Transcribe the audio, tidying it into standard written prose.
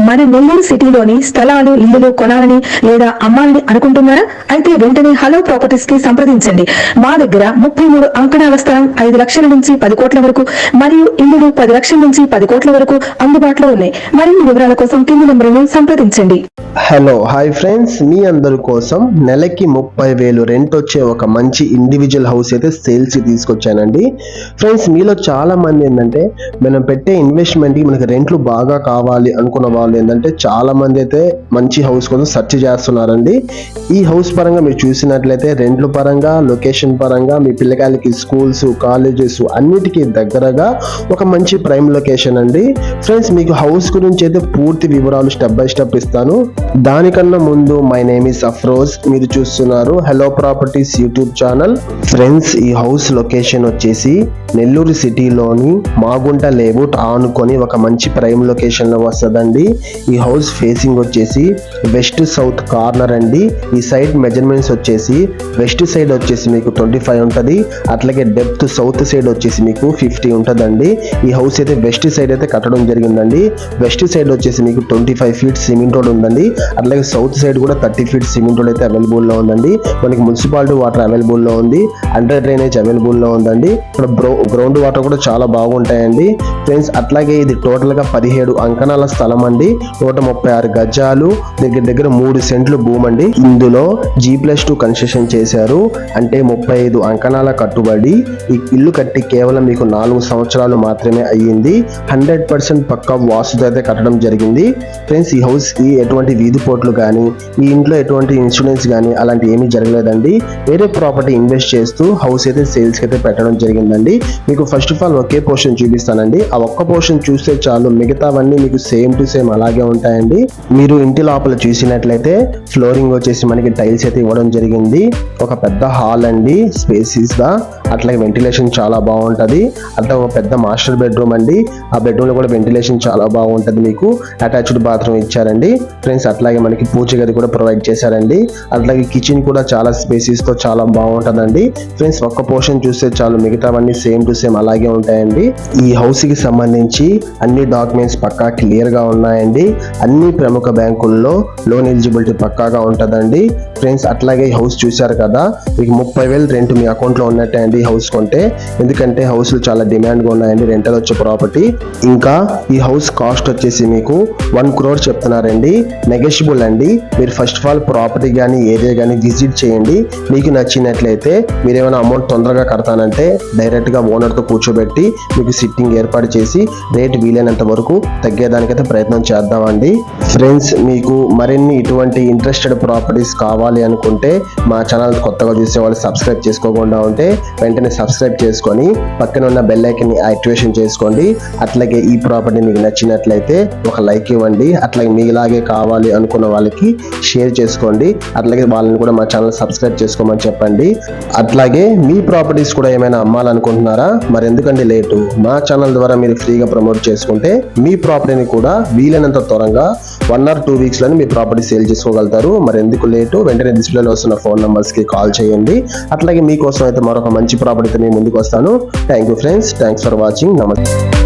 మన నెల్లూరు సిటీలోని స్థలాలు ఇల్లులు కొనాలని లేదా అమ్మాలని అనుకుంటున్నారా? అయితే వెంటనే హలో ప్రాపర్టీస్ కి సంప్రదించండి. మా దగ్గర 33 అంకణాల స్థలం 5 లక్షల నుంచి 10 కోట్ల వరకు మరియు ఇల్లులు 10 లక్షల నుంచి 10 కోట్ల వరకు అందుబాటులో ఉన్నాయి. మరిన్ని వివరాల కోసం కింది నెంబర్ను సంప్రదించండి. హలో హాయ్ ఫ్రెండ్స్, మీ అందరి కోసం నెలకి 30,000 రెంట్ వచ్చే ఒక మంచి ఇండివిజువల్ హౌస్ అయితే సేల్స్ తీసుకొచ్చానండి. ఫ్రెండ్స్, మీలో చాలా మంది ఏంటంటే మనం పెట్టే ఇన్వెస్ట్మెంట్కి మనకి రెంట్లు బాగా కావాలి అనుకున్న వాళ్ళు ఏంటంటే చాలా మంది అయితే మంచి హౌస్ కోసం సెర్చ్ చేస్తున్నారండి. ఈ హౌస్ పరంగా మీరు చూసినట్లయితే రెంట్ల పరంగా, లొకేషన్ పరంగా, మీ పిల్లకాయలకి స్కూల్స్, కాలేజెస్ అన్నిటికీ దగ్గరగా ఒక మంచి ప్రైమ్ లొకేషన్ అండి. ఫ్రెండ్స్, మీకు హౌస్ గురించి అయితే పూర్తి వివరాలు స్టెప్ బై స్టెప్ ఇస్తాను. దానికన్నా ముందు మై నేమ్ ఇస్ అఫ్రోజ్, మీరు చూస్తున్నారు hello properties YouTube channel. Friends, ఈ హౌస్ లొకేషన్ వచ్చేసి నెల్లూరు సిటీలోని మాగుంట లేఅవుట్ ఆనుకొని ఒక మంచి ప్రైమ్ లొకేషన్ లో వస్తుందండి. ఈ హౌస్ ఫేసింగ్ వచ్చేసి వెస్ట్ సౌత్ కార్నర్ అండి. ఈ సైడ్ మెజర్మెంట్స్ వచ్చేసి వెస్ట్ సైడ్ వచ్చేసి మీకు 25 ఉంటుంది, అట్లాగే డెప్త్ సౌత్ సైడ్ వచ్చేసి మీకు 50 ఉంటుందండి. ఈ హౌస్ అయితే వెస్ట్ సైడ్ అయితే కట్టడం జరిగిందండి. వెస్ట్ సైడ్ వచ్చేసి మీకు 25 feet సిమెంట్ రోడ్ ఉందండి. అట్లాగే సౌత్ సైడ్ కూడా 30 feet సిమెంట్ రోడ్ అయితే అవైలబుల్ లో ఉందండి. మనకి మున్సిపాలిటీ వాటర్ అవైలబుల్ లో ఉంది, అండర్ డ్రైనేజ్ అవైలబుల్ లో ఉందండి. ఇక్కడ గ్రౌండ్ వాటర్ కూడా చాలా బాగుంటాయండి. ఫ్రెండ్స్, అట్లాగే ఇది టోటల్ గా 17 అంకణాల స్థలం అండి. 136 గజాలు, దగ్గర 3 సెంట్లు భూమి అండి. ఇందులో G+2 కన్స్ట్రక్షన్ చేశారు, అంటే 35 అంకణాల కట్టుబడి. ఈ ఇల్లు కట్టి కేవలం మీకు 4 సంవత్సరాలు మాత్రమే అయ్యింది. 100% పక్కా వాస్తుతో అయితే కట్టడం జరిగింది. ఫ్రెండ్స్, ఈ హౌస్ కి ఎటువంటి వీధి పోట్లు కానీ, ఈ ఇంట్లో ఎటువంటి ఇన్సూరెన్స్ కానీ అలాంటి ఏమీ జరగలేదండి. వేరే ప్రాపర్టీ ఇన్వెస్ట్ చేస్తూ హౌస్ అయితే సేల్స్ కి అయితే పెట్టడం జరిగిందండి. మీకు first of all okay portion చూపిస్తానండి. ఆ ఒక్క పోర్షన్ చూస్తే చాలు, మిగతావన్నీ మీకు సేమ్ టు సేమ్ అలాగే ఉంటాయండి. మీరు ఇంటి లోపల చూసినట్లయితే ఫ్లోరింగ్ వచ్చేసి మనకి టైల్స్ అయితే ఇవ్వడం జరిగింది. ఒక పెద్ద హాల్ అండి, స్పేసీస్ గా, అట్లాగే వెంటిలేషన్ చాలా బాగుంటది. అట్లా ఒక పెద్ద మాస్టర్ బెడ్రూమ్ అండి. ఆ బెడ్రూమ్ లో కూడా వెంటిలేషన్ చాలా బాగుంటది. మీకు అటాచ్డ్ బాత్రూమ్ ఇచ్చారండి. ఫ్రెండ్స్, అట్లాగే మనకి పూజ గది కూడా ప్రొవైడ్ చేశారండి. అట్లాగే కిచెన్ కూడా చాలా స్పేసీస్ తో చాలా బాగుంటదండి. ఫ్రెండ్స్, ఒక్క పోర్షన్ చూస్తే చాలు, మిగతావన్నీ సేమ్ టు సేమ్ అలాగే ఉంటాయండి. ఈ హౌస్ కి సంబంధించి అన్ని డాక్యుమెంట్స్ పక్కా క్లియర్ గా ఉన్నాయండి. అన్ని ప్రముఖ బ్యాంకుల్లో లోన్ ఎలిజిబిలిటీ పక్కాగా ఉంటదండి. ఫ్రెండ్స్, అట్లాగే ఈ హౌస్ చూశారు కదా, మీకు 30,000 రెంట్ మీ అకౌంట్ లో ఉన్నట్టే అండి హౌస్ కొంటే. ఎందుకంటే హౌస్లు చాలా డిమాండ్ గా ఉన్నాయండి, రెంటల్ వచ్చే ప్రాపర్టీ. ఇంకా ఈ హౌస్ కాస్ట్ వచ్చేసి మీకు 1 crore చెప్తున్నారండి. నెగోషియబుల్ అండి. మీరు ఫస్ట్ ఆఫ్ ఆల్ ప్రాపర్టీ కానీ ఏరియా కానీ విజిట్ చేయండి. మీకు నచ్చినట్లయితే మీరు ఏమైనా అమౌంట్ తొందరగా కడతానంటే డైరెక్ట్ గా ఓనర్ తో కూర్చోబెట్టి మీకు సిట్టింగ్ ఏర్పాటు చేసి రేట్ వీలైనంత వరకు తగ్గేదానికైతే ప్రయత్నం చేద్దామండి. ఫ్రెండ్స్, మీకు మరిన్ని ఇటువంటి ఇంట్రెస్టెడ్ ప్రాపర్టీస్ కావాలి అనుకుంటే మా ఛానల్ కొత్తగా చూసే వాళ్ళు సబ్స్క్రైబ్ చేసుకోకుండా ఉంటే వెంటనే సబ్స్క్రైబ్ చేసుకొని పక్కన ఉన్న బెల్ ఐకాన్ ని యాక్టివేషన్ చేసుకోండి. అట్లాగే ఈ ప్రాపర్టీ మీకు నచ్చినట్లయితే ఒక లైక్ ఇవ్వండి. అట్లాగే మీలాగే కావాలి అనుకున్న వాళ్ళకి షేర్ చేసుకోండి. అట్లాగే వాళ్ళని కూడా మా ఛానల్ సబ్స్క్రైబ్ చేసుకోమని చెప్పండి. అట్లాగే మీ ప్రాపర్టీస్ కూడా ఏమైనా అమ్మాలనుకుంటున్నారా? మరి ఎందుకంటే లేటు, మా ఛానల్ ద్వారా మీరు ఫ్రీగా ప్రమోట్ చేసుకుంటే మీ ప్రాపర్టీని కూడా వీలైనంత త్వరగా 1 or 2 weeks లోనే మీ ప్రాపర్టీ సేల్ చేసుకోగలుగుతారు. మరి ఎందుకు లేటు, వెంటనే డిస్ప్లేలో వస్తున్న ఫోన్ నంబర్స్ కి కాల్ చేయండి. అట్లాగే మీకోసం అయితే మరొక మంచి ప్రాపర్టీతో నేను ముందుకు వస్తాను. Thank you friends, thanks for watching. నమస్తే.